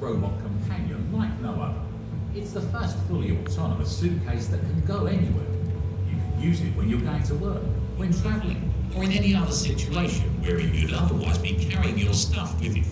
robot companion like no other. It's the first fully autonomous suitcase that can go anywhere. You can use it when you're going to work, when travelling, or in any other situation wherein you'd otherwise be carrying your stuff with you.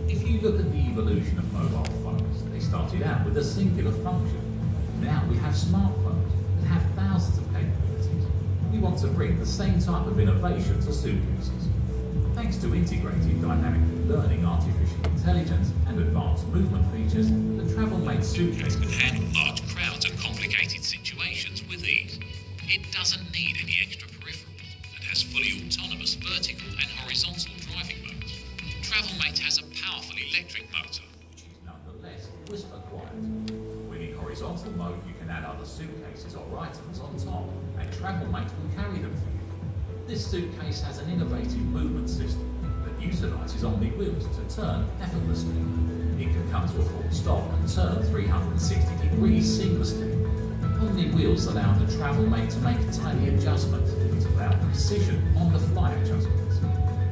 If you look at the evolution of mobile phones, they started out with a singular function. Now we have smartphones that have thousands of capabilities. We want to bring the same type of innovation to suitcases. Thanks to integrated dynamically learning artificial intelligence and advanced movement features, the Travelmate suitcase can handle large crowds and complicated situations with ease. It doesn't need any extra peripherals and has fully autonomous vertical and horizontal driving modes. Travelmate has a powerful electric motor, which is nonetheless whisper quiet. When in horizontal mode, you can add other suitcases or items on top, and Travelmate will carry them for you. This suitcase has an innovative movement system that utilises omni wheels to turn effortlessly. It can come to a full stop and turn 360 degrees seamlessly. Omni wheels allow the Travelmate to make tiny adjustments to allow precision on-the-fly adjustments.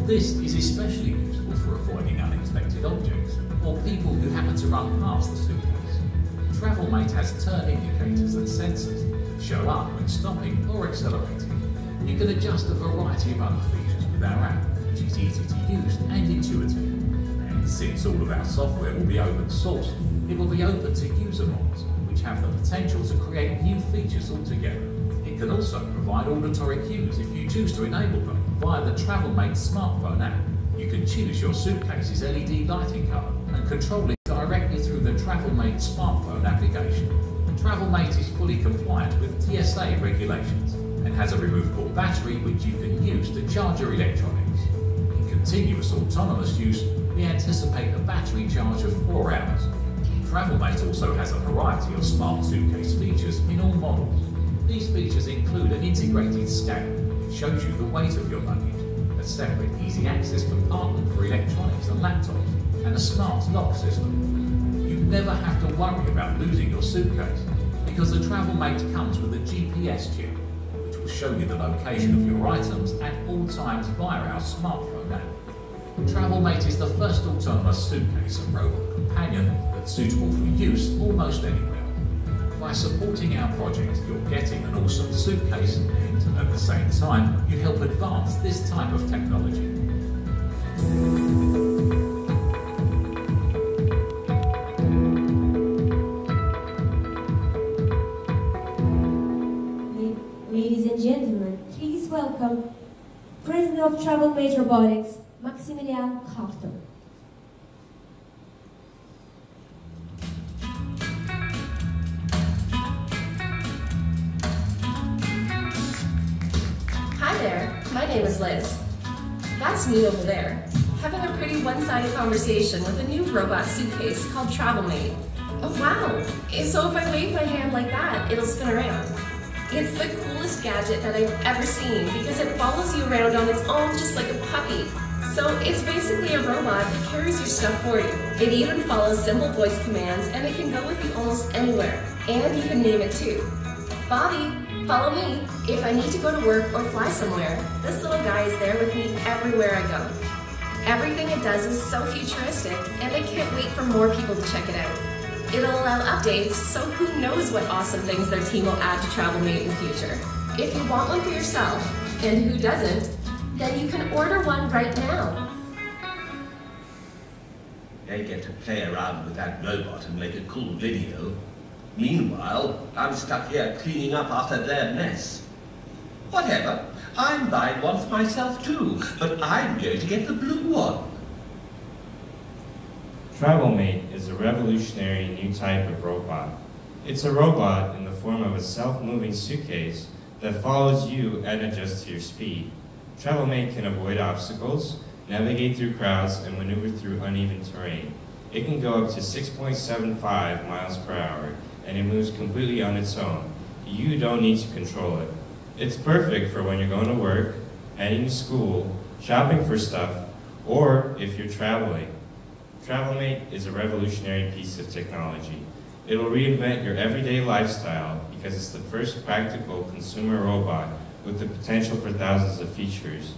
This is especially useful for avoiding unexpected objects or people who happen to run past the suitcase. Travelmate has turn indicators and sensors that show up when stopping or accelerating. You can adjust a variety of other features with our app, which is easy to use and intuitive. And since all of our software will be open source, it will be open to user mods, which have the potential to create new features altogether. It can also provide auditory cues if you choose to enable them via the Travelmate smartphone app. You can choose your suitcase's LED lighting colour and control it directly through the Travelmate smartphone application. Travelmate is fully compliant with TSA regulations and has a removable battery which you can use to charge your electronics. In continuous autonomous use, we anticipate a battery charge of 4 hours. Travelmate also has a variety of smart suitcase features in all models. These features include an integrated scale, which shows you the weight of your luggage, a separate easy access compartment for electronics and laptops, and a smart lock system. You never have to worry about losing your suitcase, because the Travelmate comes with a GPS chip, which will show you the location of your items at all times via our smartphone app. Travelmate is the first autonomous suitcase and robot companion that's suitable for use almost anywhere. By supporting our project, you're getting an awesome suitcase and, at the same time, you help advance this type of technology. Ladies and gentlemen, please welcome President of Travelmate Robotics, Maximilian Hartel. Hi there, my name is Liz. That's me over there, having a pretty one-sided conversation with a new robot suitcase called Travelmate. Oh wow, so if I wave my hand like that, it'll spin around. It's the coolest gadget that I've ever seen because it follows you around on its own just like a puppy. So it's basically a robot that carries your stuff for you. It even follows simple voice commands and it can go with you almost anywhere. And you can name it too. Bobby, follow me. If I need to go to work or fly somewhere, this little guy is there with me everywhere I go. Everything it does is so futuristic and I can't wait for more people to check it out. It'll allow updates, so who knows what awesome things their team will add to Travelmate in the future. If you want one for yourself, and who doesn't, then you can order one right now. They get to play around with that robot and make a cool video. Meanwhile, I'm stuck here cleaning up after their mess. Whatever, I'm buying one for myself too, but I'm going to get the blue one. Travelmate is a revolutionary new type of robot. It's a robot in the form of a self-moving suitcase that follows you and adjusts to your speed. Travelmate can avoid obstacles, navigate through crowds, and maneuver through uneven terrain. It can go up to 6.75 miles per hour, and it moves completely on its own. You don't need to control it. It's perfect for when you're going to work, heading to school, shopping for stuff, or if you're traveling. Travelmate is a revolutionary piece of technology. It will reinvent your everyday lifestyle because it's the first practical consumer robot with the potential for thousands of features.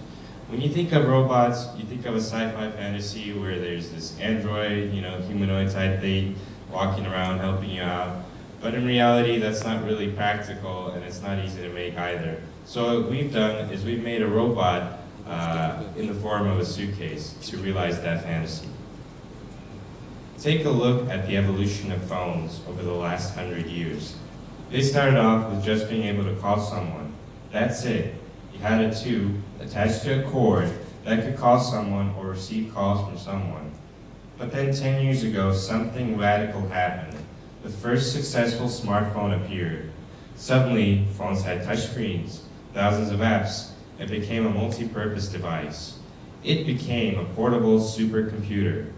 When you think of robots, you think of a sci-fi fantasy where there's this android, humanoid type thing walking around helping you out. But in reality, that's not really practical, and it's not easy to make either. So what we've done is we've made a robot in the form of a suitcase to realize that fantasy. Take a look at the evolution of phones over the last 100 years. They started off with just being able to call someone. That's it. You had a tube attached to a cord that could call someone or receive calls from someone. But then 10 years ago, something radical happened. The first successful smartphone appeared. Suddenly, phones had touchscreens, thousands of apps. It became a multi-purpose device. It became a portable supercomputer.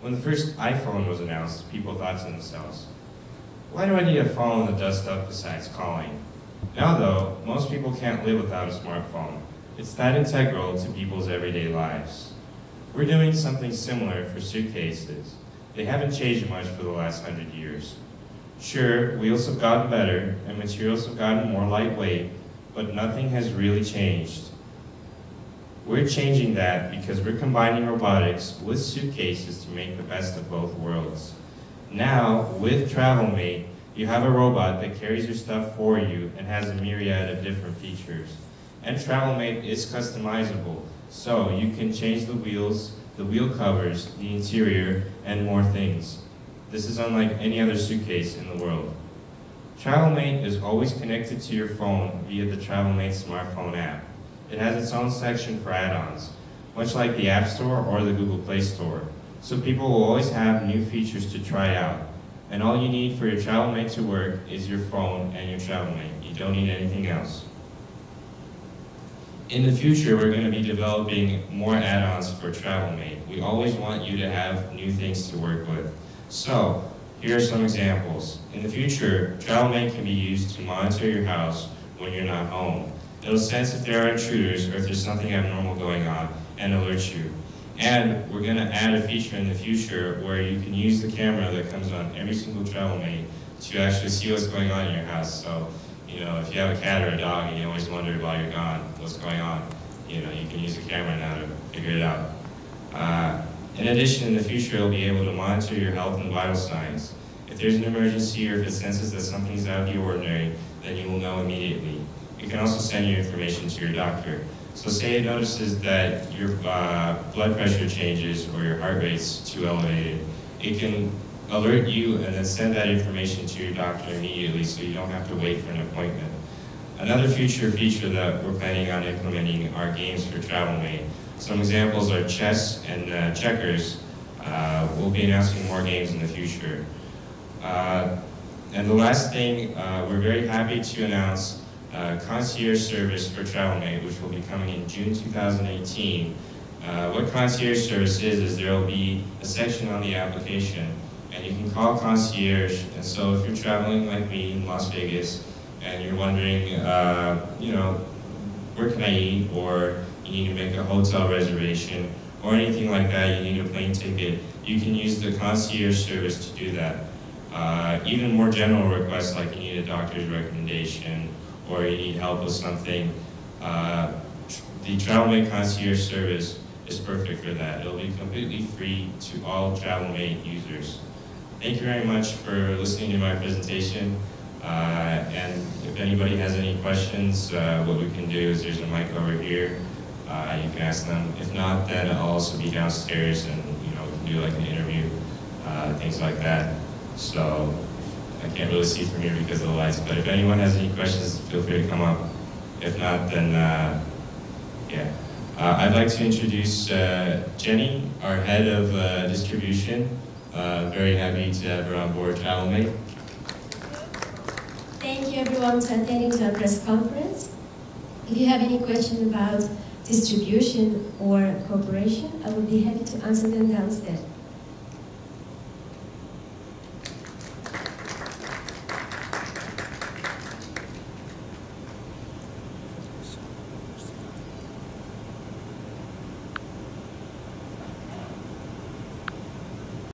When the first iPhone was announced, people thought to themselves, why do I need a phone that does stuff besides calling? Now though, most people can't live without a smartphone. It's that integral to people's everyday lives. We're doing something similar for suitcases. They haven't changed much for the last 100 years. Sure, wheels have gotten better and materials have gotten more lightweight, but nothing has really changed. We're changing that because we're combining robotics with suitcases to make the best of both worlds. Now, with Travelmate, you have a robot that carries your stuff for you and has a myriad of different features. And Travelmate is customizable, so you can change the wheels, the wheel covers, the interior, and more things. This is unlike any other suitcase in the world. Travelmate is always connected to your phone via the Travelmate smartphone app. It has its own section for add-ons, much like the App Store or the Google Play Store, so people will always have new features to try out. And all you need for your Travelmate to work is your phone and your Travelmate. You don't need anything else. In the future, we're going to be developing more add-ons for Travelmate. We always want you to have new things to work with. So, here are some examples. In the future, Travelmate can be used to monitor your house when you're not home. It'll sense if there are intruders or if there's something abnormal going on and alert you. And we're going to add a feature in the future where you can use the camera that comes on every single Travelmate to actually see what's going on in your house. So, if you have a cat or a dog and you always wonder while you're gone what's going on, you can use the camera now to figure it out. In addition, in the future, it'll be able to monitor your health and vital signs. If there's an emergency or if it senses that something's out of the ordinary, then you will know immediately. It can also send your information to your doctor. So say it notices that your blood pressure changes or your heart rate's too elevated, it can alert you and then send that information to your doctor immediately so you don't have to wait for an appointment. Another future feature that we're planning on implementing are games for Travelmate. Some examples are chess and checkers. We'll be announcing more games in the future. And the last thing, we're very happy to announce concierge service for Travelmate, which will be coming in June 2018. What concierge service is there will be a section on the application, and you can call concierge. And so if you're traveling like me in Las Vegas, and you're wondering, where can I eat, or you need to make a hotel reservation, or anything like that, you need a plane ticket, you can use the concierge service to do that. Even more general requests like you need a doctor's recommendation, or you need help with something, the Travelmate concierge service is perfect for that. It'll be completely free to all Travelmate users. Thank you very much for listening to my presentation. And if anybody has any questions, what we can do is there's a mic over here. You can ask them. If not, then I'll also be downstairs, and we can do like an interview, things like that. So I can't really see from here because of the lights, but if anyone has any questions, feel free to come up. If not, then yeah. I'd like to introduce Jenny, our head of distribution. Very happy to have her on board Travelmate. Thank you everyone for attending to our press conference. If you have any questions about distribution or cooperation, I will be happy to answer them downstairs.